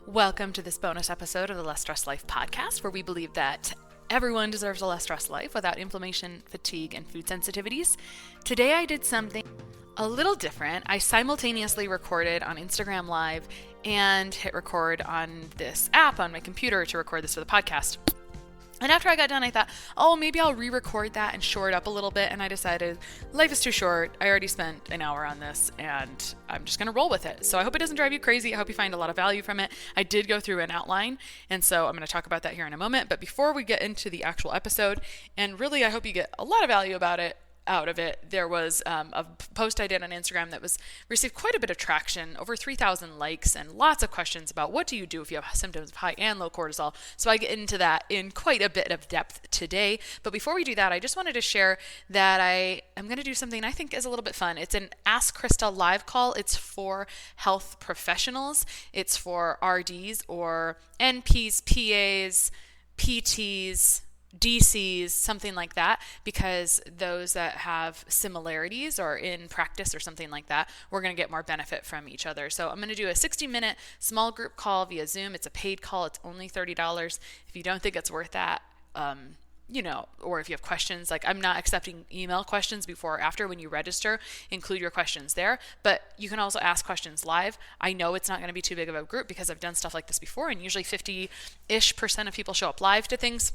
Welcome to this bonus episode of the Less Stress Life podcast, where we believe that everyone deserves a less stressed life without inflammation, fatigue, and food sensitivities. Today I did something a little different. I simultaneously recorded on Instagram Live and hit record on this app on my computer to record this for the podcast. And after I got done, I thought, maybe I'll re-record that and shore it up a little bit. And I decided life is too short. I already spent an hour on this and I'm just going to roll with it. So I hope it doesn't drive you crazy. I hope you find a lot of value from it. I did go through an outline. And so I'm going to talk about that here in a moment. But before we get into the actual episode, and really I hope you get a lot of value out of it, there was a post I did on Instagram that received quite a bit of traction, over 3,000 likes, and lots of questions about what do you do if you have symptoms of high and low cortisol. So I get into that in quite a bit of depth today. But before we do that, I just wanted to share that I am going to do something I think is a little bit fun. It's an Ask Krista live call. It's for health professionals. It's for RDs or NPs, PAs, PTs, DCs, something like that, because those that have similarities or in practice or something like that, we're going to get more benefit from each other. So I'm going to do a 60-minute small group call via Zoom. It's a paid call. It's only $30. If you don't think it's worth that, or if you have questions, like I'm not accepting email questions before or after. When you register, include your questions there, but you can also ask questions live. I know it's not going to be too big of a group because I've done stuff like this before, and usually 50-ish% of people show up live to things.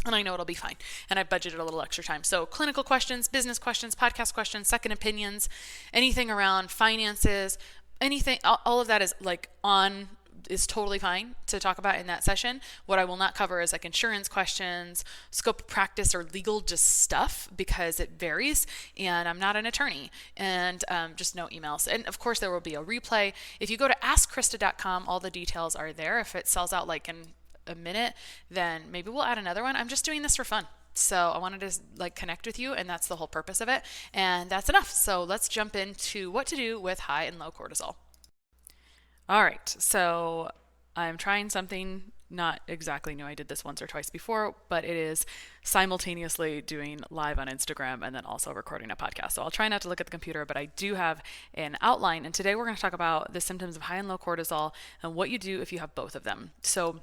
And I know it'll be fine. And I budgeted a little extra time. So clinical questions, business questions, podcast questions, second opinions, anything around finances, anything, all of that is totally fine to talk about in that session. What I will not cover is like insurance questions, scope of practice, or legal just stuff, because it varies and I'm not an attorney, and just no emails. And of course there will be a replay. If you go to askkrista.com, all the details are there. If it sells out like in a minute, then maybe we'll add another one. I'm just doing this for fun. So I wanted to connect with you, and that's the whole purpose of it. And that's enough. So let's jump into what to do with high and low cortisol. All right. So I'm trying something not exactly new. I did this once or twice before, but it is simultaneously doing live on Instagram and then also recording a podcast. So I'll try not to look at the computer, but I do have an outline. And today we're going to talk about the symptoms of high and low cortisol and what you do if you have both of them. So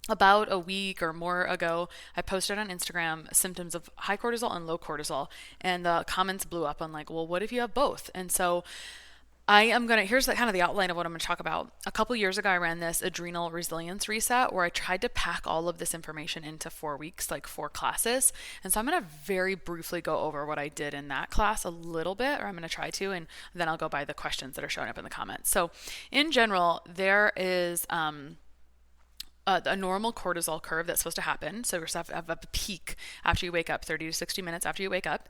about a week or more ago, I posted on Instagram symptoms of high cortisol and low cortisol, and the comments blew up on what if you have both? And so here's the outline of what I'm going to talk about. A couple years ago, I ran this adrenal resilience reset where I tried to pack all of this information into 4 weeks, 4 classes. And so I'm going to very briefly go over what I did in that class a little bit, or I'm going to try to, and then I'll go by the questions that are showing up in the comments. So in general, there is a normal cortisol curve that's supposed to happen. So we're supposed to have a peak after you wake up, 30 to 60 minutes after you wake up.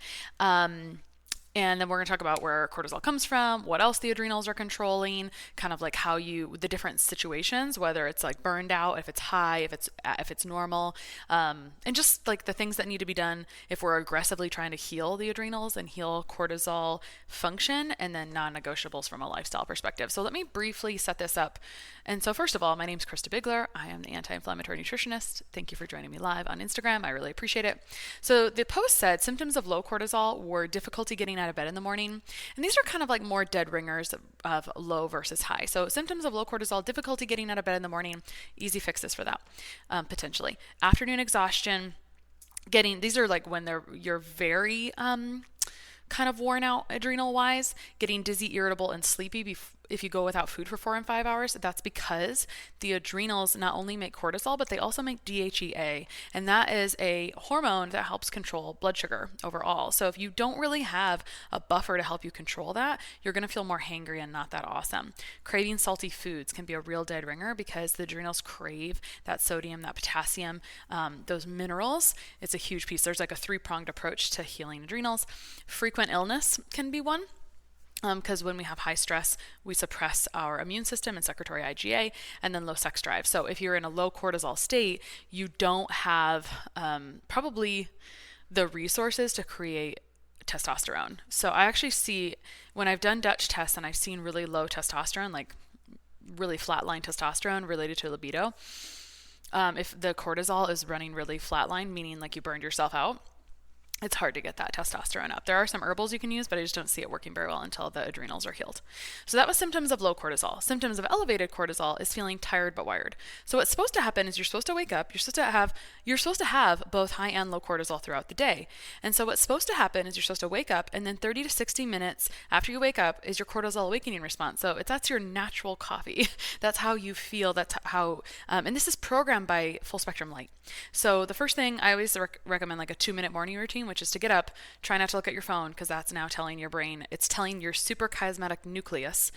And then we're going to talk about where cortisol comes from, what else the adrenals are controlling, kind of how the different situations, whether it's burned out, if it's high, if it's normal, and just the things that need to be done if we're aggressively trying to heal the adrenals and heal cortisol function, and then non-negotiables from a lifestyle perspective. So let me briefly set this up. And so first of all, my name's Krista Bigler. I am the anti-inflammatory nutritionist. Thank you for joining me live on Instagram. I really appreciate it. So the post said symptoms of low cortisol were difficulty getting out of bed in the morning. And these are kind of more dead ringers of low versus high. So symptoms of low cortisol, difficulty getting out of bed in the morning, easy fixes for that, potentially. Afternoon exhaustion, these are when you're very kind of worn out adrenal wise, getting dizzy, irritable, and sleepy if you go without food for 4 and 5 hours. That's because the adrenals not only make cortisol, but they also make DHEA, and that is a hormone that helps control blood sugar overall. So if you don't really have a buffer to help you control that, you're going to feel more hangry and not that awesome. Craving salty foods can be a real dead ringer because the adrenals crave that sodium, that potassium, those minerals. It's a huge piece. There's a 3-pronged approach to healing adrenals. Frequent illness can be one. Because when we have high stress, we suppress our immune system and secretory IgA, and then low sex drive. So if you're in a low cortisol state, you don't have probably the resources to create testosterone. So I actually see, when I've done Dutch tests and I've seen really low testosterone, really flatline testosterone related to libido, if the cortisol is running really flatline, meaning you burned yourself out, it's hard to get that testosterone up. There are some herbals you can use, but I just don't see it working very well until the adrenals are healed. So that was symptoms of low cortisol. Symptoms of elevated cortisol is feeling tired but wired. So what's supposed to happen is you're supposed to wake up, you're supposed to have both high and low cortisol throughout the day. And so what's supposed to happen is you're supposed to wake up, and then 30 to 60 minutes after you wake up is your cortisol awakening response. So that's your natural coffee. That's how you feel. That's how, and this is programmed by full spectrum light. So the first thing I always recommend like a 2-minute morning routine, which is to get up, try not to look at your phone, because that's now telling your brain, it's telling your suprachiasmatic nucleus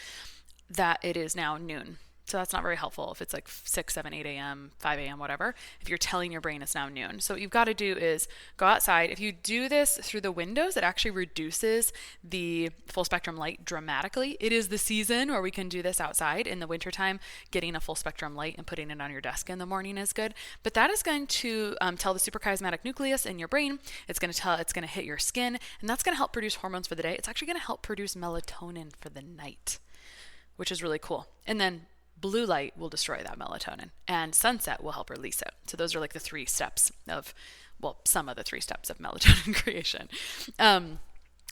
that it is now noon. So that's not very helpful if it's like 6, 7, 8 a.m., 5 a.m., whatever, if you're telling your brain it's now noon. So what you've got to do is go outside. If you do this through the windows, it actually reduces the full spectrum light dramatically. It is the season where we can do this outside. In the wintertime, getting a full spectrum light and putting it on your desk in the morning is good. But that is going to tell the suprachiasmatic nucleus in your brain. It's going to hit your skin, and that's going to help produce hormones for the day. It's actually going to help produce melatonin for the night, which is really cool. And then blue light will destroy that melatonin, and sunset will help release it. So those are like the 3 steps of, some of the 3 steps of melatonin creation.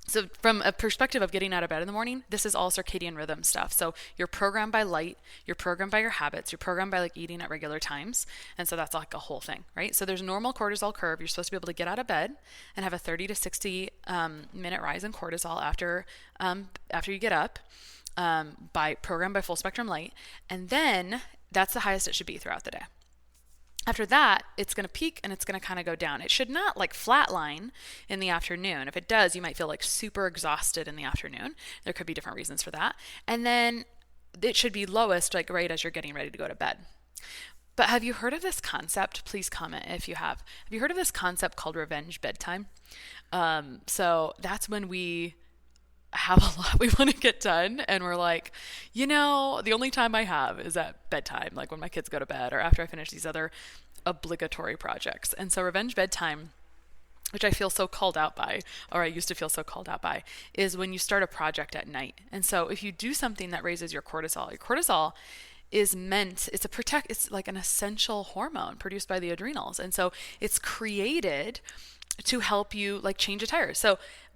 So from a perspective of getting out of bed in the morning, this is all circadian rhythm stuff. So you're programmed by light, you're programmed by your habits, you're programmed by like eating at regular times. And so that's like a whole thing, right? So there's normal cortisol curve. You're supposed to be able to get out of bed and have a 30 to 60 minute rise in cortisol after you get up. Programmed by full spectrum light, and then that's the highest it should be throughout the day. After that, it's going to peak and it's going to kind of go down. It should not like flatline in the afternoon. If it does, you might feel like super exhausted in the afternoon. There could be different reasons for that. And then it should be lowest like right as you're getting ready to go to bed. But have you heard of this concept? Please comment if you have. Have you heard of this concept called revenge bedtime? So that's when we have a lot we want to get done, and we're like, the only time I have is at bedtime, like when my kids go to bed or after I finish these other obligatory projects. And so revenge bedtime, which I feel so called out by, or I used to feel so called out by, is when you start a project at night. And so if you do something that raises your cortisol is meant, it's like an essential hormone produced by the adrenals. And so it's created to help you like change a tire.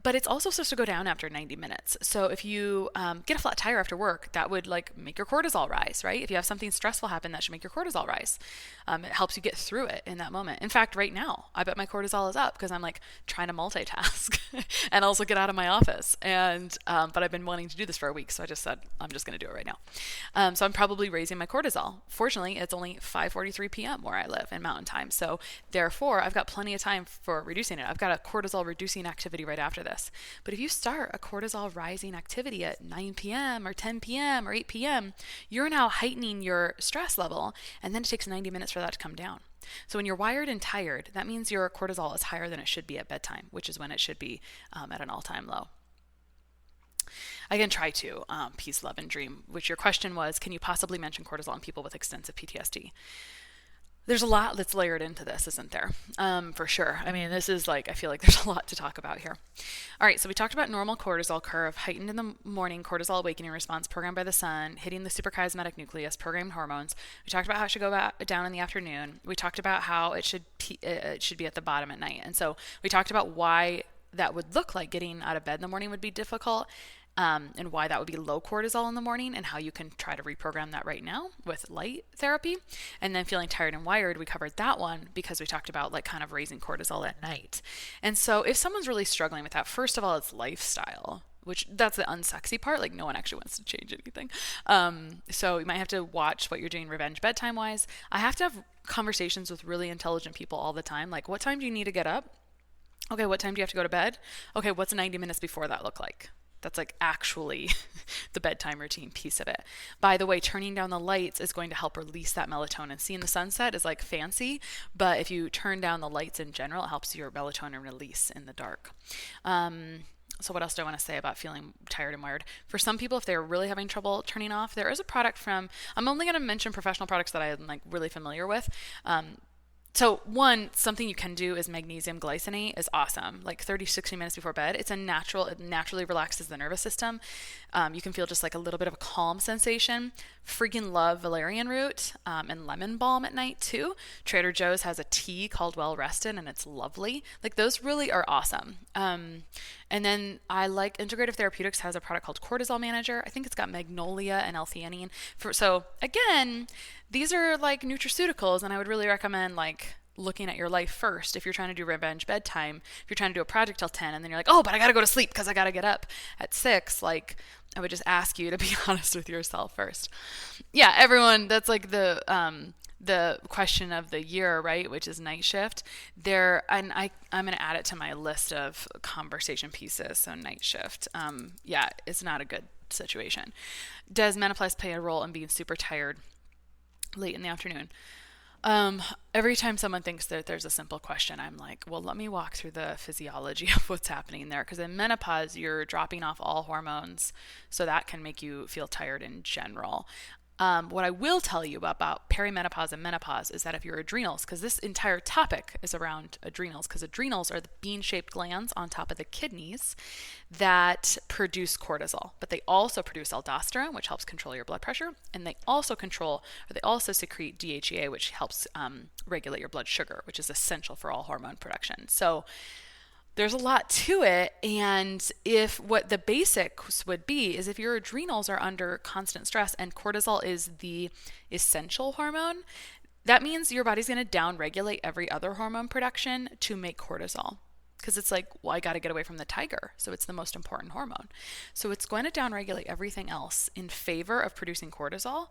But it's also supposed to go down after 90 minutes. So if you get a flat tire after work, that would like make your cortisol rise, right? If you have something stressful happen, that should make your cortisol rise. It helps you get through it in that moment. In fact, right now, I bet my cortisol is up because I'm like trying to multitask and also get out of my office. And but I've been wanting to do this for a week, so I just said I'm just going to do it right now. So I'm probably raising my cortisol. Fortunately, it's only 5:43 p.m. where I live in Mountain Time, so therefore I've got plenty of time for reducing it. I've got a cortisol reducing activity right after this. But if you start a cortisol rising activity at 9 p.m. or 10 p.m. or 8 p.m., you're now heightening your stress level, and then it takes 90 minutes for that to come down. So when you're wired and tired, that means your cortisol is higher than it should be at bedtime, which is when it should be at an all-time low. I can try to peace, love, and dream, which your question was, can you possibly mention cortisol in people with extensive PTSD? There's a lot that's layered into this, isn't there? For sure. I mean, this is like, I feel like there's a lot to talk about here. All right, so we talked about normal cortisol curve, heightened in the morning, cortisol awakening response, programmed by the sun, hitting the suprachiasmatic nucleus, programmed hormones. We talked about how it should go down in the afternoon. We talked about how it should be at the bottom at night. And so we talked about why that would look like getting out of bed in the morning would be difficult. And why that would be low cortisol in the morning, and how you can try to reprogram that right now with light therapy. And then feeling tired and wired, we covered that one because we talked about like kind of raising cortisol at night. And so if someone's really struggling with that, first of all, it's lifestyle, which that's the unsexy part. Like no one actually wants to change anything. So you might have to watch what you're doing revenge bedtime wise. I have to have conversations with really intelligent people all the time. Like, what time do you need to get up? Okay, what time do you have to go to bed? Okay, what's 90 minutes before that look like? That's like actually the bedtime routine piece of it. By the way, turning down the lights is going to help release that melatonin. Seeing the sunset is like fancy, but if you turn down the lights in general, it helps your melatonin release in the dark. So what else do I want to say about feeling tired and wired? For some people, if they're really having trouble turning off, there is a product I'm only going to mention professional products that I'm like really familiar with. So one, something you can do is magnesium glycinate is awesome. Like 30, 60 minutes before bed. It naturally relaxes the nervous system. You can feel just like a little bit of a calm sensation. Freaking love valerian root and lemon balm at night too. Trader Joe's has a tea called Well Rested and it's lovely. Like those really are awesome. And then I like Integrative Therapeutics has a product called Cortisol Manager. I think it's got magnolia and L-theanine. So again, these are like nutraceuticals, and I would really recommend like looking at your life first. If you're trying to do revenge bedtime, if you're trying to do a project till 10 and then you're like, oh, but I got to go to sleep because I got to get up at 6, like I would just ask you to be honest with yourself first. Yeah, everyone, that's like the question of the year, right? Which is night shift. I'm going to add it to my list of conversation pieces. So night shift. Yeah, it's not a good situation. Does menopause play a role in being super tired late in the afternoon? Every time someone thinks that there's a simple question, I'm like, well, let me walk through the physiology of what's happening there. Because in menopause, you're dropping off all hormones, so that can make you feel tired in general. What I will tell you about perimenopause and menopause is that if your adrenals, because this entire topic is around adrenals, because adrenals are the bean-shaped glands on top of the kidneys that produce cortisol, but they also produce aldosterone, which helps control your blood pressure, and they also secrete DHEA, which helps regulate your blood sugar, which is essential for all hormone production. So there's a lot to it, and if what the basics would be is if your adrenals are under constant stress and cortisol is the essential hormone, that means your body's going to downregulate every other hormone production to make cortisol. Because it's like, well, I got to get away from the tiger, so it's the most important hormone. So it's going to downregulate everything else in favor of producing cortisol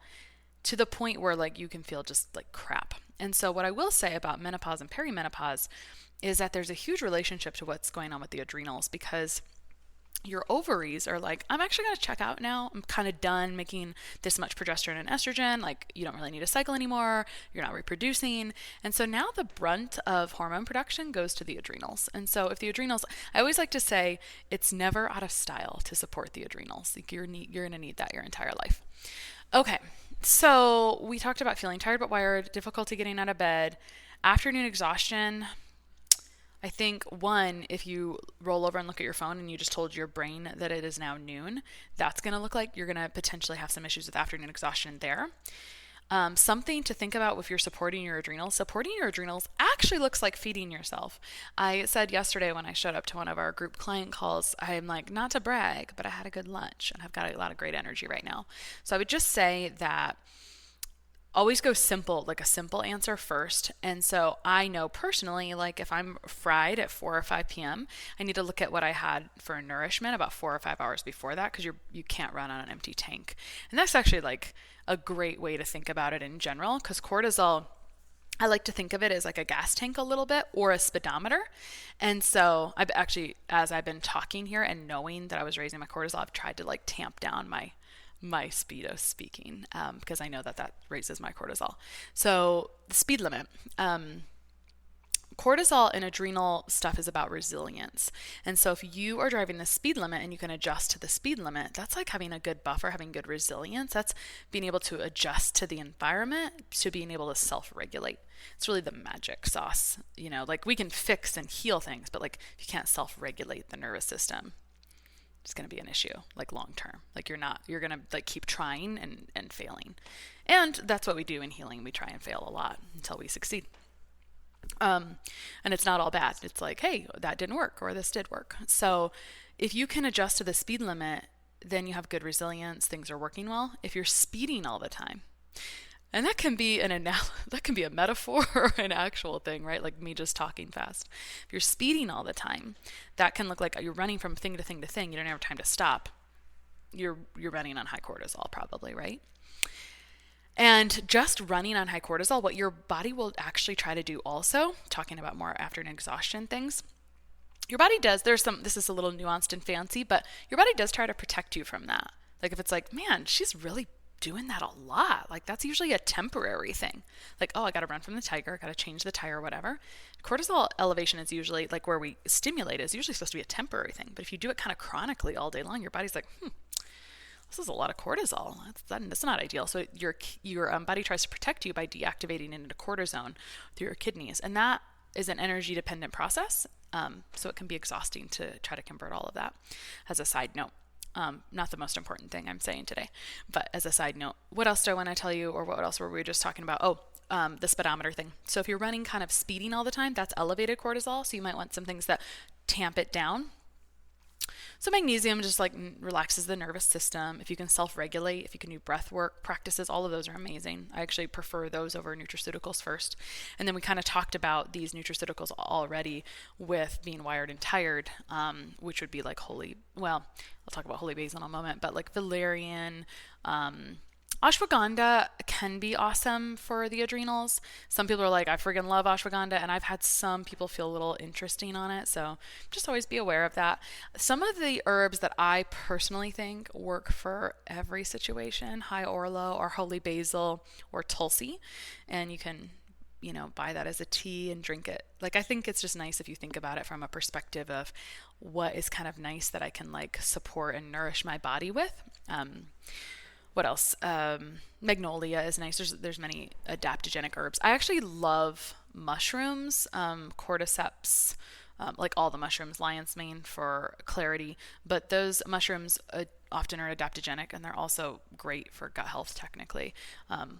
to the point where like you can feel just like crap. And so what I will say about menopause and perimenopause is that there's a huge relationship to what's going on with the adrenals, because your ovaries are like, I'm actually going to check out now. I'm kind of done making this much progesterone and estrogen. Like, you don't really need a cycle anymore. You're not reproducing. And so now the brunt of hormone production goes to the adrenals. And so if the adrenals, I always like to say it's never out of style to support the adrenals. Like you're going to need that your entire life. Okay. So we talked about feeling tired but wired, difficulty getting out of bed, afternoon exhaustion. I think one, if you roll over and look at your phone and you just told your brain that it is now noon, that's going to look like you're going to potentially have some issues with afternoon exhaustion there. Something to think about if you're supporting your adrenals. Supporting your adrenals actually looks like feeding yourself. I said yesterday when I showed up to one of our group client calls, I'm like, not to brag, but I had a good lunch and I've got a lot of great energy right now. So I would just say that always go simple, like a simple answer first. And so I know personally, like if I'm fried at 4 or 5 p.m., I need to look at what I had for nourishment about 4 or 5 hours before that, because you can't run on an empty tank. And that's actually like a great way to think about it in general, because cortisol, I like to think of it as like a gas tank a little bit, or a speedometer. And so I've actually, as I've been talking here and knowing that I was raising my cortisol, I've tried to like tamp down my speed of speaking, because I know that raises my cortisol. So the speed limit, cortisol and adrenal stuff is about resilience. And so if you are driving the speed limit and you can adjust to the speed limit, that's like having a good buffer, having good resilience. That's being able to adjust to the environment, to being able to self-regulate. It's really the magic sauce. You know, like we can fix and heal things, but like if you can't self-regulate the nervous system, it's going to be an issue, like long term. Like you're going to like keep trying and failing. And that's what we do in healing. We try and fail a lot until we succeed. And it's not all bad. It's like, hey, that didn't work, or this did work. So if you can adjust to the speed limit, then you have good resilience. Things are working well. If you're speeding all the time, and that can be that can be a metaphor or an actual thing, right? Like me just talking fast. If you're speeding all the time, that can look like you're running from thing to thing to thing. You don't have time to stop. You're running on high cortisol probably, right? And just running on high cortisol, what your body will actually try to do also, talking about more afternoon exhaustion things, your body does, this is a little nuanced and fancy, but your body does try to protect you from that. Like if it's like, man, she's really doing that a lot. Like that's usually a temporary thing. Like, oh, I got to run from the tiger, got to change the tire, whatever. Cortisol elevation is usually like where we stimulate is usually supposed to be a temporary thing. But if you do it kind of chronically all day long, your body's like, this is a lot of cortisol. That's not ideal. So your body tries to protect you by deactivating it into cortisone through your kidneys. And that is an energy dependent process. So it can be exhausting to try to convert all of that. As a side note, not the most important thing I'm saying today, but as a side note, what else do I want to tell you, or what else were we just talking about? The speedometer thing. So if you're running kind of speeding all the time, that's elevated cortisol. So you might want some things that tamp it down. So magnesium just like relaxes the nervous system. If you can self-regulate, if you can do breath work practices, all of those are amazing. I actually prefer those over nutraceuticals first. And then we kind of talked about these nutraceuticals already with being wired and tired, which would be like I'll talk about holy basil in a moment, but like valerian, ashwaganda can be awesome for the adrenals. Some people are like, I friggin' love ashwaganda, and I've had some people feel a little interesting on it, so just always be aware of that. Some of the herbs that I personally think work for every situation, high or low, are holy basil or tulsi, and you can buy that as a tea and drink it. Like, I think it's just nice if you think about it from a perspective of what is kind of nice that I can like support and nourish my body with. What else? Magnolia is nice. There's many adaptogenic herbs. I actually love mushrooms, cordyceps, like all the mushrooms, lion's mane for clarity. But those mushrooms often are adaptogenic, and they're also great for gut health technically,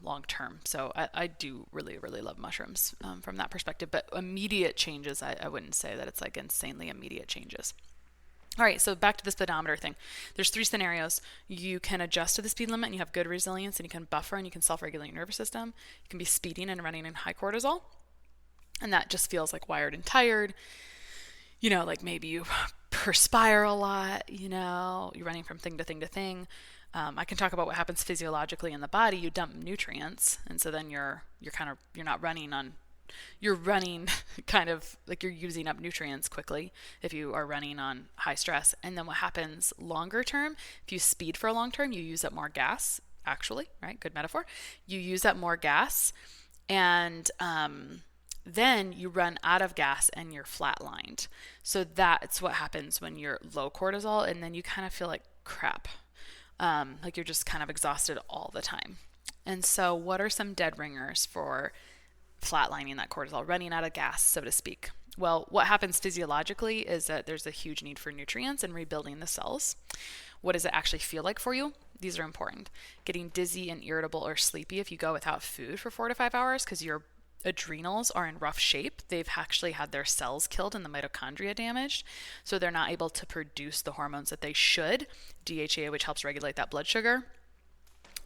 long term. So I do really, really love mushrooms from that perspective. But immediate changes, I wouldn't say that it's like insanely immediate changes. All right, so back to the speedometer thing. There's 3 scenarios. You can adjust to the speed limit and you have good resilience, and you can buffer and you can self-regulate your nervous system. You can be speeding and running in high cortisol, and that just feels like wired and tired. Like maybe you perspire a lot, you're running from thing to thing to thing. I can talk about what happens physiologically in the body. You dump nutrients, and so then you're not running on. You're running kind of like you're using up nutrients quickly if you are running on high stress. And then what happens longer term, if you speed for a long term, you use up more gas, actually, right? Good metaphor. You use up more gas, and then you run out of gas and you're flatlined. So that's what happens when you're low cortisol, and then you kind of feel like crap. Like you're just kind of exhausted all the time. And so what are some dead ringers for flatlining that cortisol, running out of gas, so to speak? Well, what happens physiologically is that there's a huge need for nutrients and rebuilding the cells. What does it actually feel like for you? These are important. Getting dizzy and irritable or sleepy if you go without food for 4 to 5 hours because your adrenals are in rough shape. They've actually had their cells killed and the mitochondria damaged, so they're not able to produce the hormones that they should. DHEA, which helps regulate that blood sugar.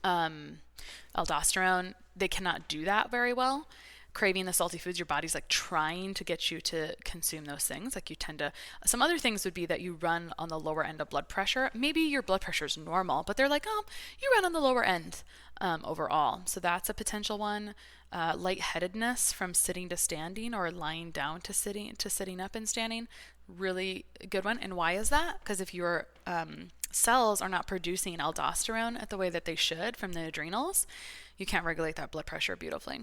Aldosterone, they cannot do that very well. Craving the salty foods, your body's like trying to get you to consume those things. Like you tend to, some other things would be that you run on the lower end of blood pressure. Maybe your blood pressure is normal, but they're like, you run on the lower end overall. So that's a potential one. Lightheadedness from sitting to standing or lying down to sitting up and standing. Really good one. And why is that? Because if your cells are not producing aldosterone at the way that they should from the adrenals, you can't regulate that blood pressure beautifully.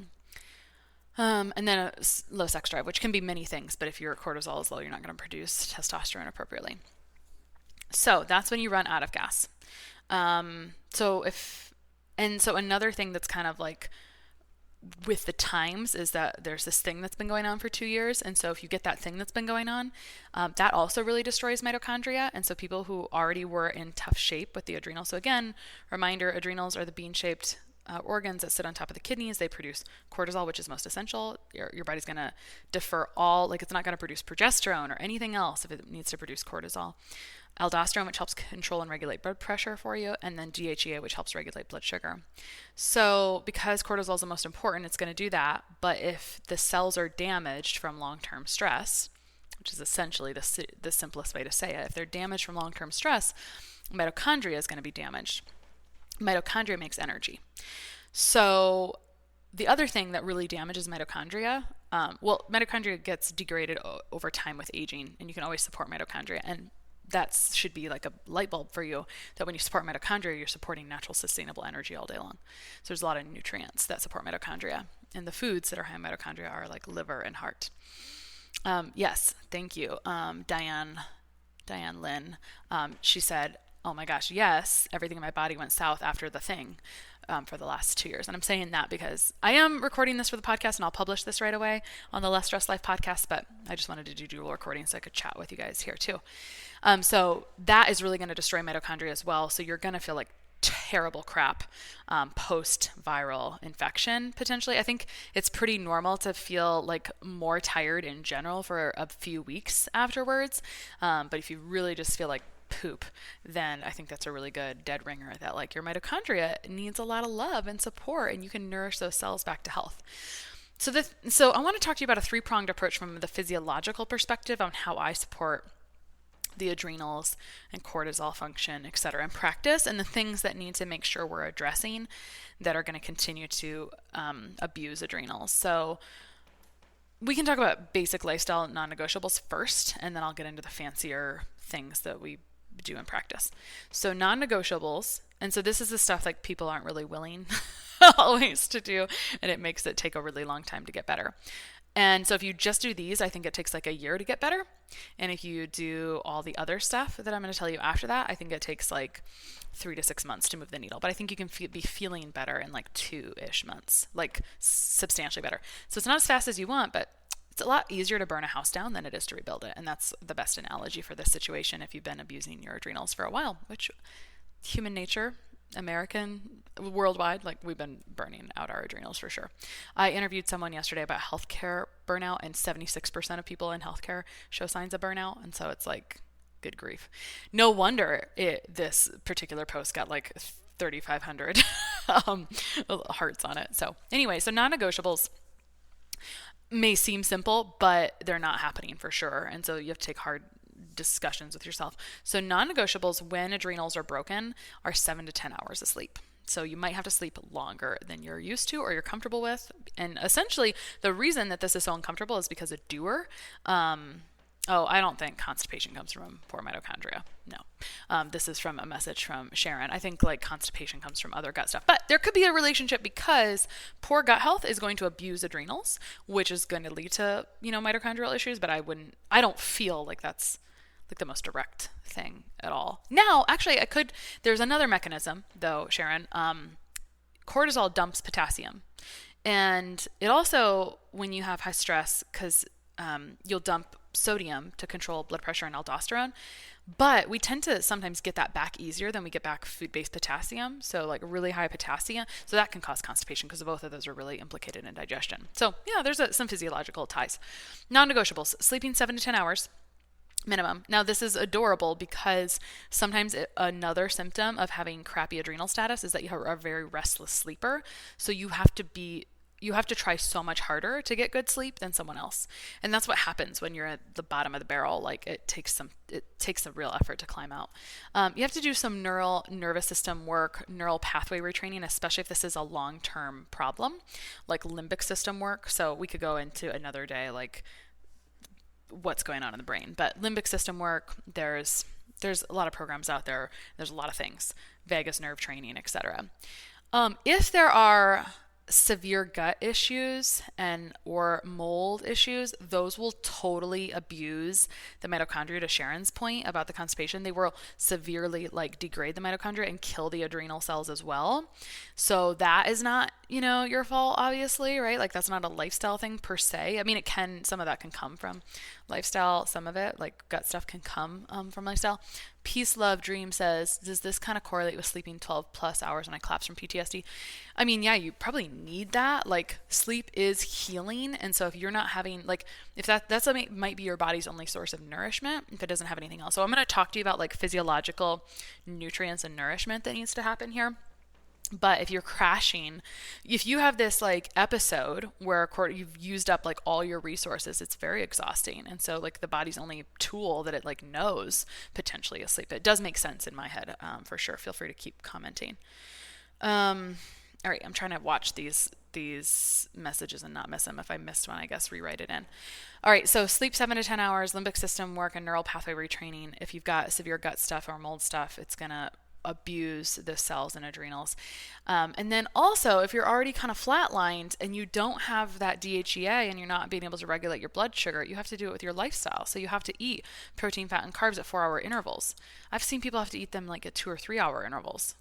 And then a low sex drive, which can be many things, but if your cortisol is low, you're not going to produce testosterone appropriately. So that's when you run out of gas. So another thing that's kind of like with the times is that there's this thing that's been going on for 2 years. And so if you get that thing that's been going on, that also really destroys mitochondria. And so people who already were in tough shape with the adrenals. So again, reminder, adrenals are the bean-shaped organs that sit on top of the kidneys. They produce cortisol, which is most essential. Your body's going to defer it's not going to produce progesterone or anything else if it needs to produce cortisol. Aldosterone, which helps control and regulate blood pressure for you, and then DHEA, which helps regulate blood sugar. So because cortisol is the most important, it's going to do that. But if the cells are damaged from long-term stress, which is essentially the simplest way to say it, if they're damaged from long-term stress, mitochondria is going to be damaged. Mitochondria makes energy. So the other thing that really damages mitochondria, mitochondria gets degraded over time with aging, and you can always support mitochondria. And that should be like a light bulb for you, that when you support mitochondria, you're supporting natural sustainable energy all day long. So there's a lot of nutrients that support mitochondria. And the foods that are high in mitochondria are like liver and heart. Yes, thank you. Diane Lynn, she said, oh my gosh, yes, everything in my body went south after the thing for the last 2 years. And I'm saying that because I am recording this for the podcast and I'll publish this right away on the Less Stress Life podcast, but I just wanted to do dual recording so I could chat with you guys here too. So that is really going to destroy mitochondria as well. So you're going to feel like terrible crap post-viral infection potentially. I think it's pretty normal to feel like more tired in general for a few weeks afterwards. But if you really just feel like poop, then I think that's a really good dead ringer that like your mitochondria needs a lot of love and support, and you can nourish those cells back to health. So I want to talk to you about a three-pronged approach from the physiological perspective on how I support the adrenals and cortisol function, et cetera, in practice, and the things that need to make sure we're addressing that are going to continue to abuse adrenals. So we can talk about basic lifestyle non-negotiables first, and then I'll get into the fancier things that we do in practice. So non-negotiables, and so this is the stuff like people aren't really willing always to do, and it makes it take a really long time to get better. And so if you just do these, I think it takes like a year to get better. And if you do all the other stuff that I'm going to tell you after that, I think it takes like 3 to 6 months to move the needle. But I think you can be feeling better in like 2-ish months, like substantially better. So it's not as fast as you want, but it's a lot easier to burn a house down than it is to rebuild it. And that's the best analogy for this situation if you've been abusing your adrenals for a while, which human nature, American, worldwide, like we've been burning out our adrenals for sure. I interviewed someone yesterday about healthcare burnout, and 76% of people in healthcare show signs of burnout. And so it's like, good grief. No wonder this particular post got like 3,500 hearts on it. So anyway, so non-negotiables may seem simple, but they're not happening for sure. And so you have to take hard discussions with yourself. So non-negotiables when adrenals are broken are 7 to 10 hours of sleep. So you might have to sleep longer than you're used to or you're comfortable with. And essentially the reason that this is so uncomfortable is because a doer, I don't think constipation comes from poor mitochondria. No. This is from a message from Sharon. I think like constipation comes from other gut stuff. But there could be a relationship because poor gut health is going to abuse adrenals, which is going to lead to, mitochondrial issues. But I don't feel like that's like the most direct thing at all. Now, actually, there's another mechanism though, Sharon. Cortisol dumps potassium. And it also, when you have high stress, because you'll dump sodium to control blood pressure and aldosterone, but we tend to sometimes get that back easier than we get back food-based potassium. So like really high potassium. So that can cause constipation because both of those are really implicated in digestion. So yeah, there's some physiological ties. Non-negotiables, sleeping 7 to 10 hours. Minimum. Now this is adorable because sometimes another symptom of having crappy adrenal status is that you are a very restless sleeper. So you have to try so much harder to get good sleep than someone else. And that's what happens when you're at the bottom of the barrel. Like it takes a real effort to climb out. You have to do some nervous system work, neural pathway retraining, especially if this is a long-term problem, like limbic system work. So we could go into another day, like what's going on in the brain, but limbic system work, there's a lot of programs out there. There's a lot of things, vagus nerve training, etc. If there are severe gut issues or mold issues, those will totally abuse the mitochondria. To Sharon's point about the constipation, they will severely degrade the mitochondria and kill the adrenal cells as well. So that is not, your fault, obviously, right? Like that's not a lifestyle thing per se. I mean, some of that can come from lifestyle. Some of it, like gut stuff, can come from lifestyle. Peace, Love, Dream says, does this kind of correlate with sleeping 12 plus hours when I collapse from PTSD? I mean, yeah, you probably need that. Like sleep is healing. And so if you're not having, if that's might be your body's only source of nourishment, if it doesn't have anything else. So I'm going to talk to you about physiological nutrients and nourishment that needs to happen here. But if you're crashing, if you have this episode where you've used up all your resources, it's very exhausting. And so the body's only tool that it knows potentially is sleep. It does make sense in my head, for sure. Feel free to keep commenting. All right, I'm trying to watch these messages and not miss them. If I missed one, I guess rewrite it in. All right, so sleep 7 to 10 hours, limbic system work, and neural pathway retraining. If you've got severe gut stuff or mold stuff, it's gonna abuse the cells and adrenals. And then also, if you're already kind of flatlined and you don't have that DHEA and you're not being able to regulate your blood sugar, you have to do it with your lifestyle. So you have to eat protein, fat, and carbs at 4-hour intervals. I've seen people have to eat them like at 2 or 3-hour intervals.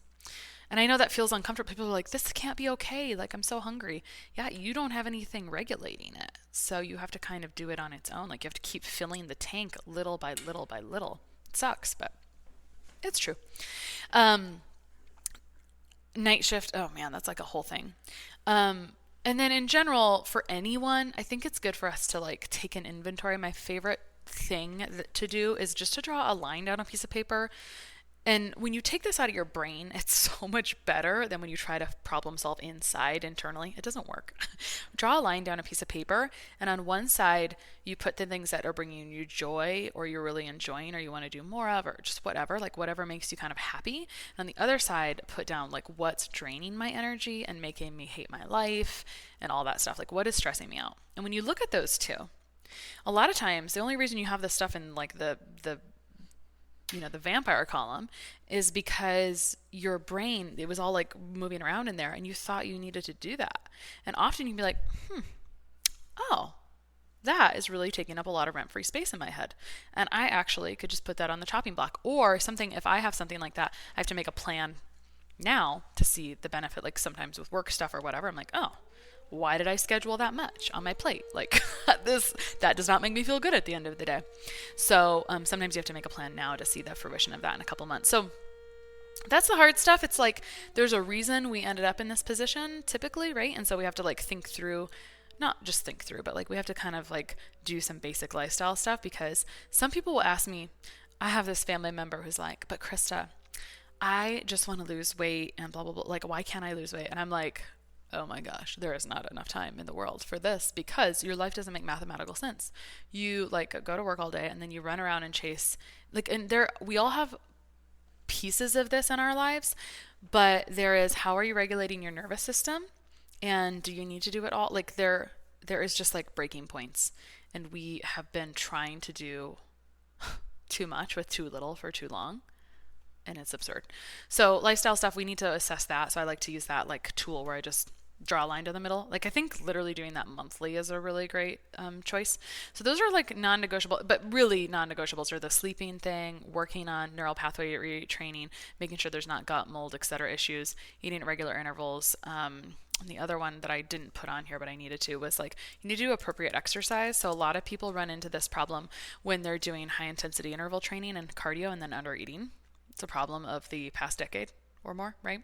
And I know that feels uncomfortable. People are like, this can't be okay. Like, I'm so hungry. Yeah, you don't have anything regulating it. So you have to kind of do it on its own. Like, you have to keep filling the tank little by little by little. It sucks, but it's true. Night shift. Oh man, that's like a whole thing. And then in general, for anyone, I think it's good for us to like take an inventory. My favorite thing to do is just to draw a line down a piece of paper. And when you take this out of your brain, it's so much better than when you try to problem solve internally. It doesn't work. Draw a line down a piece of paper, and on one side, you put the things that are bringing you joy or you're really enjoying or you want to do more of or just whatever, like whatever makes you kind of happy. And on the other side, put down like what's draining my energy and making me hate my life and all that stuff. Like what is stressing me out? And when you look at those two, a lot of times, the only reason you have this stuff in like the vampire column is because your brain, it was all like moving around in there and you thought you needed to do that. And often you can be like, oh, that is really taking up a lot of rent-free space in my head. And I actually could just put that on the chopping block. Or something, if I have something like that, I have to make a plan now to see the benefit. Like sometimes with work stuff or whatever, I'm like, oh, why did I schedule that much on my plate? Like that does not make me feel good at the end of the day. So sometimes you have to make a plan now to see the fruition of that in a couple months. So that's the hard stuff. It's like there's a reason we ended up in this position typically, right? And so we have to like think through, not just think through, but like we have to kind of like do some basic lifestyle stuff, because some people will ask me, I have this family member who's like, but Krista, I just want to lose weight and blah, blah, blah. Like, why can't I lose weight? And I'm like, oh my gosh, there is not enough time in the world for this, because your life doesn't make mathematical sense. You like go to work all day and then you run around and chase we all have pieces of this in our lives, but there is, how are you regulating your nervous system? And do you need to do it all? Like there is just like breaking points, and we have been trying to do too much with too little for too long. And it's absurd. So lifestyle stuff, we need to assess that. So I like to use that like tool where I just draw a line down the middle. Like I think literally doing that monthly is a really great choice. So those are like non-negotiable, but really non-negotiables are the sleeping thing, working on neural pathway retraining, making sure there's not gut mold, etc. issues, eating at regular intervals. And the other one that I didn't put on here, but I needed to, was like you need to do appropriate exercise. So a lot of people run into this problem when they're doing high intensity interval training and cardio and then under eating. It's a problem of the past decade or more, right?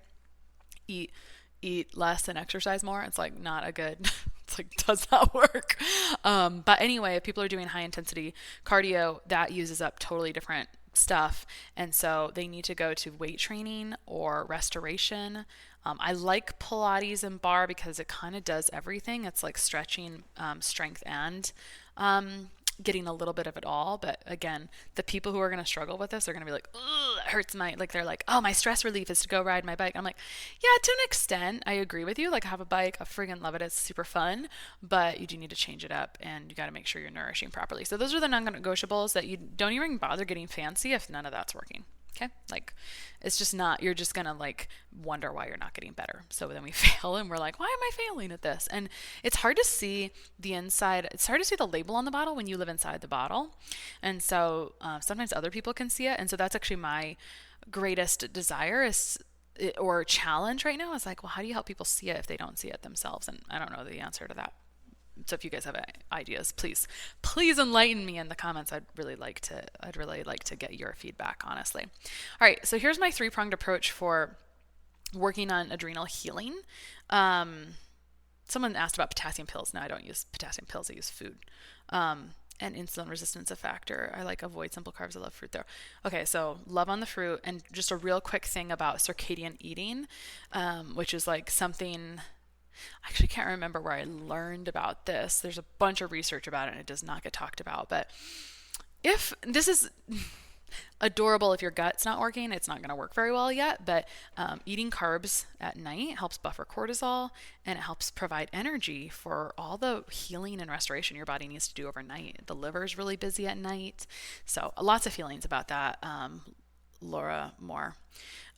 Eat less and exercise more. It's like not a good, it's like does not work. But anyway, if people are doing high intensity cardio, that uses up totally different stuff. And so they need to go to weight training or restoration. I like Pilates and bar because it kind of does everything. It's like stretching, strength, and getting a little bit of it all. But again, the people who are going to struggle with this are going to be like, ugh, it hurts they're like, oh, my stress relief is to go ride my bike. I'm like, yeah, to an extent, I agree with you. Like I have a bike, I friggin' love it. It's super fun, but you do need to change it up and you got to make sure you're nourishing properly. So those are the non-negotiables that you don't even bother getting fancy if none of that's working. Okay. Like it's just not, you're just going to like wonder why you're not getting better. So then we fail and we're like, why am I failing at this? And it's hard to see the inside. It's hard to see the label on the bottle when you live inside the bottle. And so sometimes other people can see it. And so that's actually my greatest desire or challenge right now is like, well, how do you help people see it if they don't see it themselves? And I don't know the answer to that. So if you guys have ideas, please enlighten me in the comments. I'd really like to get your feedback, honestly. All right. So here's my 3-pronged approach for working on adrenal healing. Someone asked about potassium pills. No, I don't use potassium pills. I use food. And insulin resistance a factor. I like avoid simple carbs. I love fruit though. Okay. So love on the fruit. And just a real quick thing about circadian eating, which is like something, I actually can't remember where I learned about this. There's a bunch of research about it and it does not get talked about. But if this is adorable, if your gut's not working, it's not going to work very well yet. But eating carbs at night helps buffer cortisol and it helps provide energy for all the healing and restoration your body needs to do overnight. The liver is really busy at night. So lots of feelings about that. Laura Moore.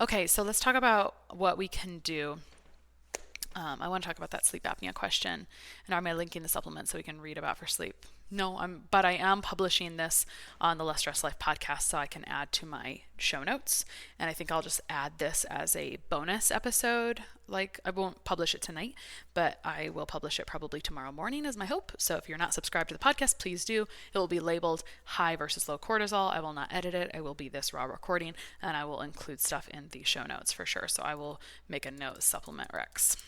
Okay, so let's talk about what we can do. I want to talk about that sleep apnea question. And am I linking the supplement so we can read about for sleep? No, but I am publishing this on the Less Stress Life podcast, so I can add to my show notes. And I think I'll just add this as a bonus episode. Like, I won't publish it tonight, but I will publish it probably tomorrow morning is my hope. So if you're not subscribed to the podcast, please do. It will be labeled high versus low cortisol. I will not edit it. It will be this raw recording, and I will include stuff in the show notes for sure. So I will make a note, supplement Rex.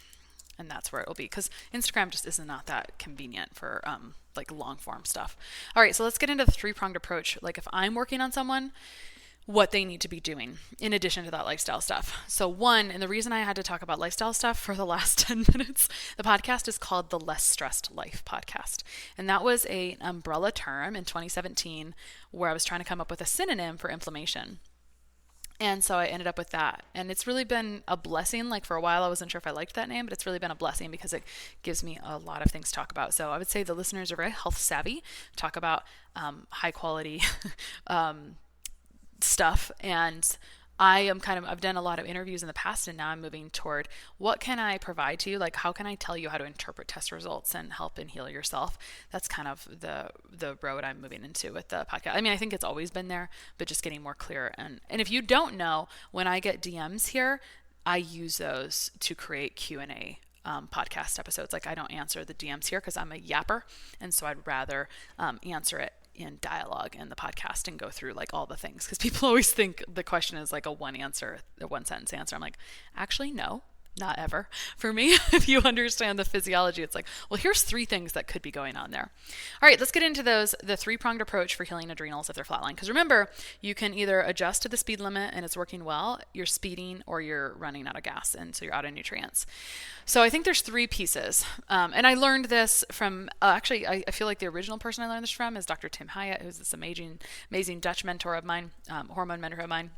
And that's where it will be, because Instagram just is not that convenient for like long form stuff. All right, so let's get into the 3-pronged approach. Like if I'm working on someone, what they need to be doing in addition to that lifestyle stuff. So one, and the reason I had to talk about lifestyle stuff for the last 10 minutes, the podcast is called the Less Stressed Life podcast. And that was an umbrella term in 2017 where I was trying to come up with a synonym for inflammation. And so I ended up with that. And it's really been a blessing. Like for a while, I wasn't sure if I liked that name, but it's really been a blessing because it gives me a lot of things to talk about. So I would say the listeners are very health savvy, talk about high quality stuff. And I've done a lot of interviews in the past, and now I'm moving toward what can I provide to you? Like, how can I tell you how to interpret test results and help and heal yourself? That's kind of the road I'm moving into with the podcast. I mean, I think it's always been there, but just getting more clear. And if you don't know, when I get DMs here, I use those to create Q&A podcast episodes. Like I don't answer the DMs here because I'm a yapper. And so I'd rather answer it in dialogue in the podcast and go through like all the things, because people always think the question is like a one sentence answer. I'm like, actually, no, not ever. For me, if you understand the physiology, it's like, well, here's 3 things that could be going on there. All right, let's get into the 3-pronged approach for healing adrenals if they're flatline. Because remember, you can either adjust to the speed limit and it's working well, you're speeding, or you're running out of gas, and so you're out of nutrients. So I think there's 3 pieces. And I learned this from, actually, I feel like the original person I learned this from is Dr. Tim Hyatt, who's this amazing Dutch mentor of mine, hormone mentor of mine.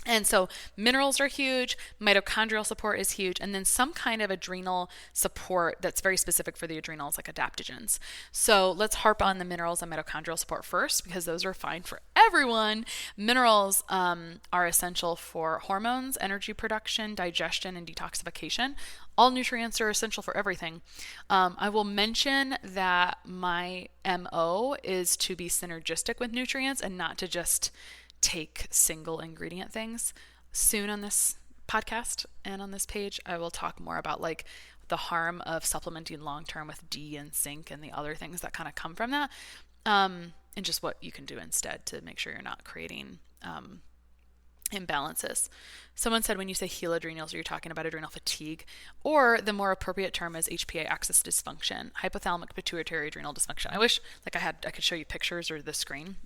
And so minerals are huge, mitochondrial support is huge, and then some kind of adrenal support that's very specific for the adrenals, like adaptogens. So let's harp on the minerals and mitochondrial support first, because those are fine for everyone. Minerals are essential for hormones, energy production, digestion, and detoxification. All nutrients are essential for everything. I will mention that my MO is to be synergistic with nutrients and not to just take single ingredient things. Soon on this podcast and on this page, I will talk more about like the harm of supplementing long-term with D and zinc and the other things that kind of come from that, and just what you can do instead to make sure you're not creating imbalances. Someone said when you say heal adrenals, you're talking about adrenal fatigue, or the more appropriate term is HPA axis dysfunction, hypothalamic pituitary adrenal dysfunction. I wish like I could show you pictures or the screen.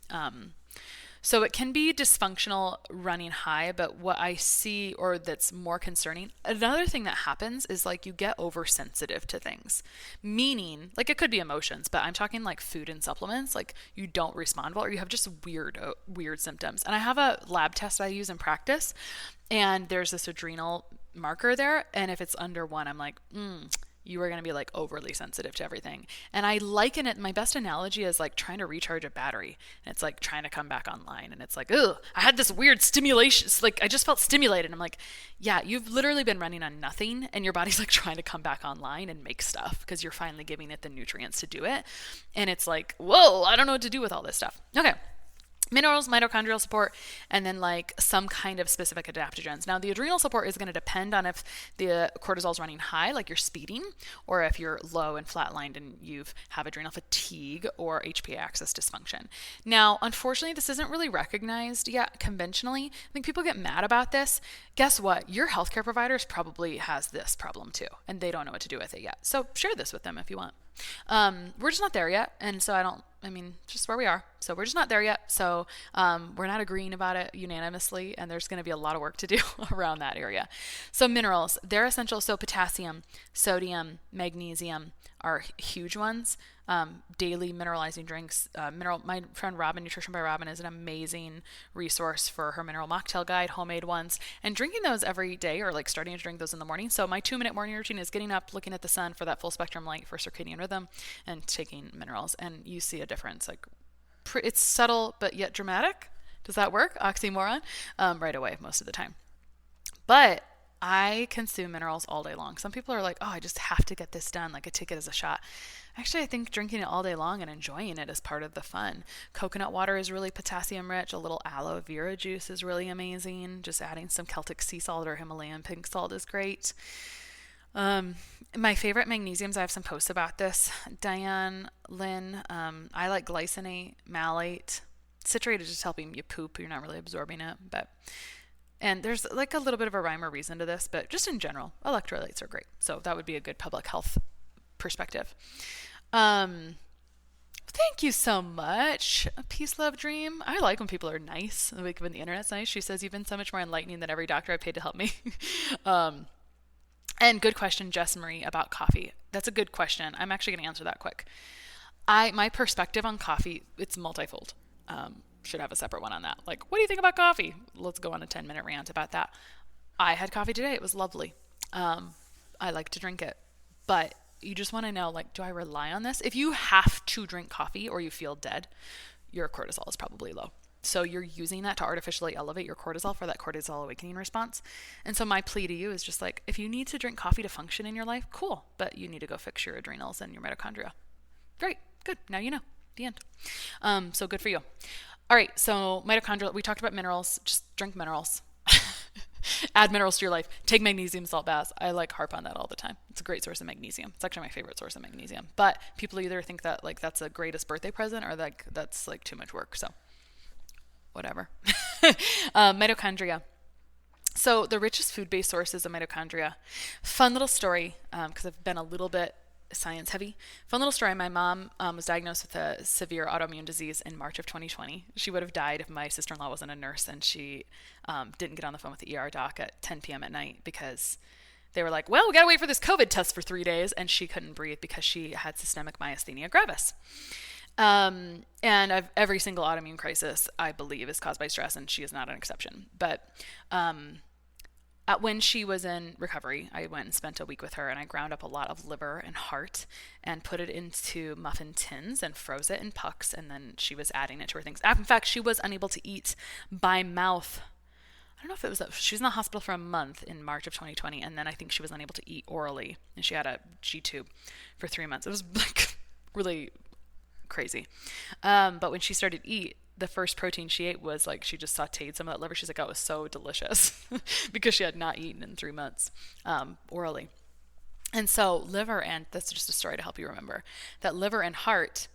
So it can be dysfunctional running high, but what I see, or that's more concerning, another thing that happens is like you get oversensitive to things, meaning like it could be emotions, but I'm talking like food and supplements, like you don't respond well, or you have just weird symptoms. And I have a lab test I use in practice, and there's this adrenal marker there, and if it's under 1, I'm like, you are going to be like overly sensitive to everything. And I liken it, my best analogy is like trying to recharge a battery, and it's like trying to come back online, and it's like, ugh, I had this weird stimulation. It's like, I just felt stimulated. And I'm like, yeah, you've literally been running on nothing, and your body's like trying to come back online and make stuff because you're finally giving it the nutrients to do it. And it's like, whoa, I don't know what to do with all this stuff. Okay. Minerals, mitochondrial support, and then like some kind of specific adaptogens. Now the adrenal support is going to depend on if the cortisol is running high, like you're speeding, or if you're low and flatlined and you have adrenal fatigue or HPA axis dysfunction. Now, unfortunately, this isn't really recognized yet conventionally. I think people get mad about this. Guess what? Your healthcare providers probably has this problem too, and they don't know what to do with it yet. So share this with them if you want. We're just not there yet. And so just where we are. So we're just not there yet. So we're not agreeing about it unanimously, and there's going to be a lot of work to do around that area. So minerals, they're essential. So potassium, sodium, magnesium are huge ones. Daily mineralizing drinks. My friend Robin, Nutrition by Robin, is an amazing resource for her mineral mocktail guide, homemade ones, and drinking those every day, or like starting to drink those in the morning. So my 2-minute morning routine is getting up, looking at the sun for that full spectrum light for circadian rhythm, and taking minerals. And you see a difference. Like it's subtle but yet dramatic. Does that work? Oxymoron? Right away, most of the time. But I consume minerals all day long. Some people are like, oh, I just have to get this done. Like I take it as a shot. Actually, I think drinking it all day long and enjoying it is part of the fun. Coconut water is really potassium rich. A little aloe vera juice is really amazing. Just adding some Celtic sea salt or Himalayan pink salt is great. My favorite magnesiums, I have some posts about this. Diane, Lynn, I like glycinate, malate. Citrate is just helping you poop. You're not really absorbing it, and there's like a little bit of a rhyme or reason to this, but just in general, electrolytes are great. So that would be a good public health perspective. Thank you so much. Peace, love, dream. I like when people are nice. Like when the internet's nice. She says, you've been so much more enlightening than every doctor I paid to help me. And good question, Jess Marie, about coffee. That's a good question. I'm actually going to answer that quick. My perspective on coffee, it's multifold. Should have a separate one on that. Like, what do you think about coffee? Let's go on a 10-minute rant about that. I had coffee today. It was lovely. I like to drink it. But you just want to know, like, do I rely on this? If you have to drink coffee or you feel dead, your cortisol is probably low. So you're using that to artificially elevate your cortisol for that cortisol awakening response. And so my plea to you is just like, if you need to drink coffee to function in your life, cool. But you need to go fix your adrenals and your mitochondria. Great. Good. Now you know. The end. So good for you. All right. So mitochondrial, we talked about minerals. Just drink minerals. Add minerals to your life. Take magnesium salt baths. I like harp on that all the time. It's a great source of magnesium. It's actually my favorite source of magnesium. But people either think that like that's the greatest birthday present or like that's like too much work. So whatever. Mitochondria. So the richest food-based sources of mitochondria. Fun little story, because I've been a little bit science heavy. Fun little story. My mom was diagnosed with a severe autoimmune disease in March of 2020. She would have died if my sister-in-law wasn't a nurse and she didn't get on the phone with the ER doc at 10 p.m. at night because they were like, well, we got to wait for this COVID test for 3 days. And she couldn't breathe because she had systemic myasthenia gravis. And every single autoimmune crisis, I believe, is caused by stress, and she is not an exception. But when she was in recovery, I went and spent a week with her, and I ground up a lot of liver and heart and put it into muffin tins and froze it in pucks, and then she was adding it to her things. In fact, she was unable to eat by mouth. I don't know if it was she was in the hospital for a month in March of 2020, and then I think she was unable to eat orally, and she had a G-tube for 3 months. It was like really crazy. But when she started to eat, the first protein she ate was like, she just sauteed some of that liver. She's like, oh, it was so delicious because she had not eaten in 3 months orally. And so liver, and that's just a story to help you remember, that liver and heart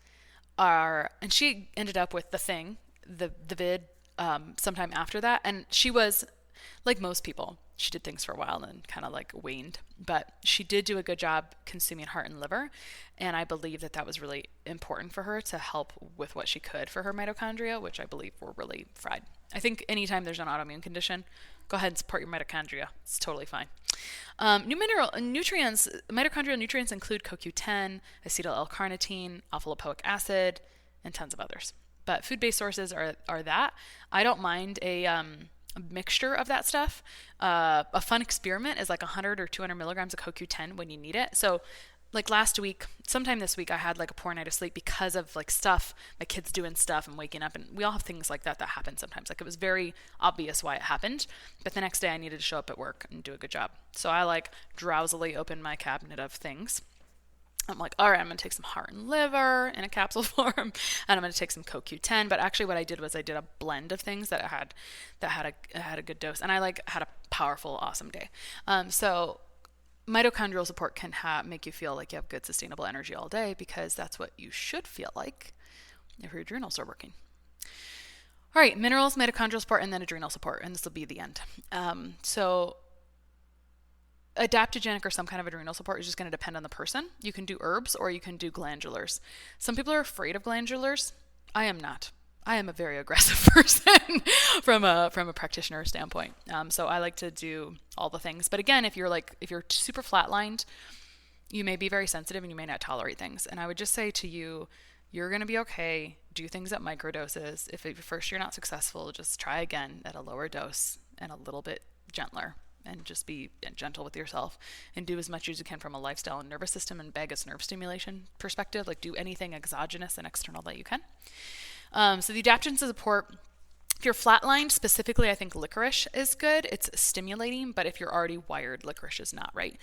are, and she ended up with the vid sometime after that. And she was like most people. She did things for a while and then kind of like waned, but she did do a good job consuming heart and liver. And I believe that was really important for her to help with what she could for her mitochondria, which I believe were really fried. I think anytime there's an autoimmune condition, go ahead and support your mitochondria. It's totally fine. Nutrients, mitochondrial nutrients include CoQ10, acetyl L-carnitine, alpha-lipoic acid, and tons of others. But food-based sources are that. I don't mind a mixture of that stuff. A fun experiment is like 100 or 200 milligrams of CoQ10 when you need it. So like last week, sometime this week, I had like a poor night of sleep because of like stuff, my kids doing stuff and waking up, and we all have things like that happen sometimes. Like it was very obvious why it happened, but the next day I needed to show up at work and do a good job. So I like drowsily opened my cabinet of things. I'm like, all right, I'm going to take some heart and liver in a capsule form, and I'm going to take some CoQ10. But actually what I did was I did a blend of things that had a good dose, and I like had a powerful, awesome day. So mitochondrial support can make you feel like you have good, sustainable energy all day, because that's what you should feel like if your adrenals are working. All right, minerals, mitochondrial support, and then adrenal support, and this will be the end. So adaptogenic or some kind of adrenal support is just going to depend on the person. You can do herbs or you can do glandulars. Some people are afraid of glandulars. I am not. I am a very aggressive person from a practitioner standpoint. So I like to do all the things. But again, if you're super flatlined, you may be very sensitive and you may not tolerate things. And I would just say to you, you're going to be okay. Do things at microdoses. If at first you're not successful, just try again at a lower dose and a little bit gentler. And just be gentle with yourself and do as much as you can from a lifestyle and nervous system and vagus nerve stimulation perspective. Like do anything exogenous and external that you can. So the adaptogens support If you're flatlined, specifically, I think licorice is good. It's stimulating, but if you're already wired, licorice is not right.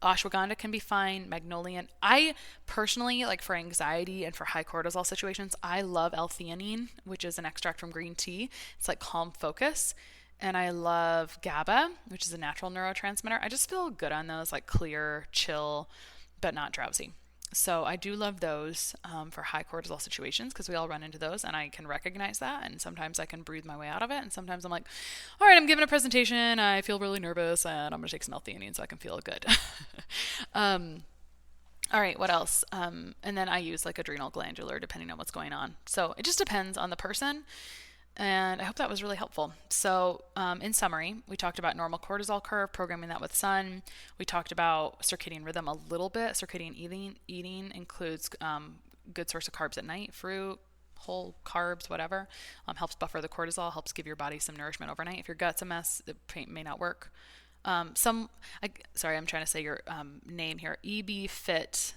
Ashwaganda can be fine. Magnolia. I personally, like for anxiety and for high cortisol situations, I love L-theanine, which is an extract from green tea. It's like calm focus. And I love GABA, which is a natural neurotransmitter. I just feel good on those, like clear, chill, but not drowsy. So I do love those for high cortisol situations, because we all run into those, and I can recognize that. And sometimes I can breathe my way out of it. And sometimes I'm like, all right, I'm giving a presentation. I feel really nervous, and I'm going to take some L-theanine so I can feel good. All right, what else? And then I use like adrenal glandular depending on what's going on. So it just depends on the person. And I hope that was really helpful. So in summary, we talked about normal cortisol curve, programming that with sun. We talked about circadian rhythm a little bit. Circadian eating includes good source of carbs at night, fruit, whole carbs, whatever. Helps buffer the cortisol, helps give your body some nourishment overnight. If your gut's a mess, it may not work. I'm trying to say your name here. E.B. Fit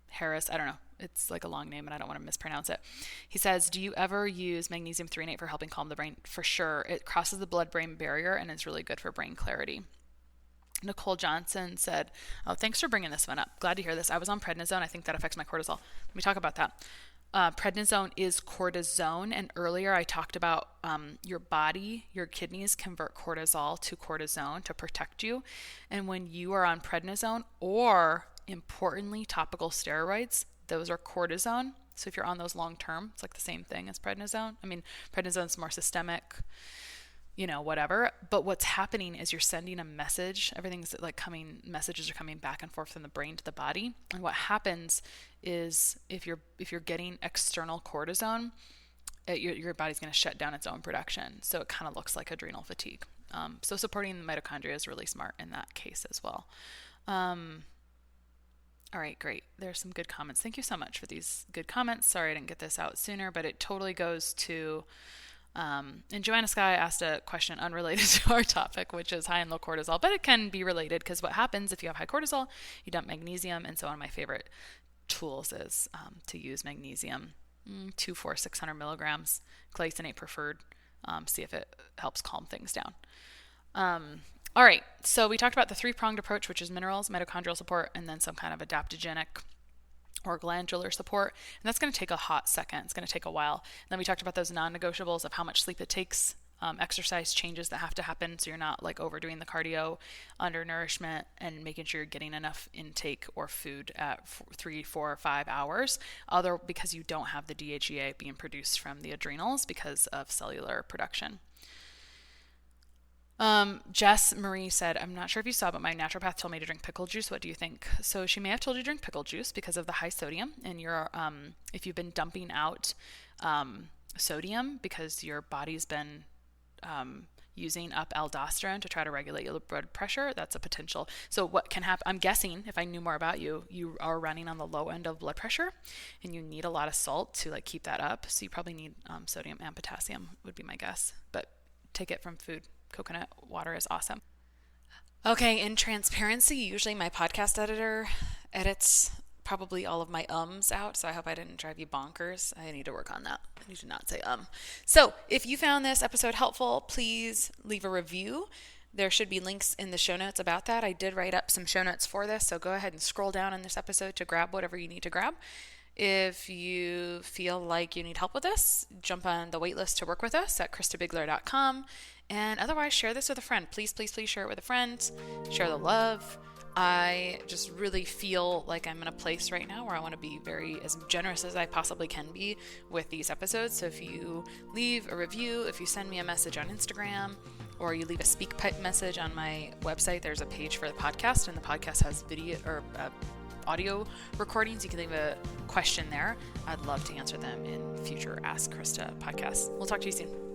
Harris, I don't know. It's like a long name and I don't want to mispronounce it. He says, do you ever use magnesium threonate for helping calm the brain? For sure. It crosses the blood-brain barrier and is really good for brain clarity. Nicole Johnson said, oh, thanks for bringing this one up. Glad to hear this. I was on prednisone. I think that affects my cortisol. Let me talk about that. Prednisone is cortisone, and earlier I talked about your body, your kidneys convert cortisol to cortisone to protect you. And when you are on prednisone, or importantly, topical steroids, those are cortisone. So if you're on those long term, it's like the same thing as prednisone. I mean, prednisone is more systemic, whatever. But what's happening is you're sending a message. Everything's like messages are coming back and forth from the brain to the body. And what happens is if you're getting external cortisone, your body's going to shut down its own production. So it kind of looks like adrenal fatigue. So supporting the mitochondria is really smart in that case as well. All right, great. There's some good comments. Thank you so much for these good comments. Sorry I didn't get this out sooner, but it totally goes to, and Joanna Sky asked a question unrelated to our topic, which is high and low cortisol, but it can be related, because what happens if you have high cortisol, you dump magnesium. And so one of my favorite tools is to use magnesium, 600 milligrams, glycinate preferred, see if it helps calm things down. All right, so we talked about the three-pronged approach, which is minerals, mitochondrial support, and then some kind of adaptogenic or glandular support. And that's going to take a hot second. It's going to take a while. And then we talked about those non-negotiables of how much sleep it takes, exercise changes that have to happen so you're not like overdoing the cardio, undernourishment, and making sure you're getting enough intake or food at 3, 4, or 5 hours, because you don't have the DHEA being produced from the adrenals because of cellular production. Jess Marie said, I'm not sure if you saw, but my naturopath told me to drink pickle juice. What do you think? So she may have told you to drink pickle juice because of the high sodium, and if you've been dumping out sodium because your body's been using up aldosterone to try to regulate your blood pressure, that's a potential. So what can happen, I'm guessing, if I knew more about you, you are running on the low end of blood pressure and you need a lot of salt to like keep that up. So you probably need sodium and potassium would be my guess, but take it from food. Coconut water is awesome. Okay, in transparency, usually my podcast editor edits probably all of my ums out, so I hope I didn't drive you bonkers. I need to work on that. I need to not say So if you found this episode helpful, please leave a review. There should be links in the show notes about that. I did write up some show notes for this, so go ahead and scroll down in this episode to grab whatever you need to grab. If you feel like you need help with this, jump on the waitlist to work with us at kristabigler.com. And otherwise, share this with a friend. Please, please, please share it with a friend. Share the love. I just really feel like I'm in a place right now where I want to be as generous as I possibly can be with these episodes. So if you leave a review, if you send me a message on Instagram, or you leave a SpeakPipe message on my website, there's a page for the podcast, and the podcast has video or audio recordings. You can leave a question there. I'd love to answer them in future Ask Krista podcasts. We'll talk to you soon.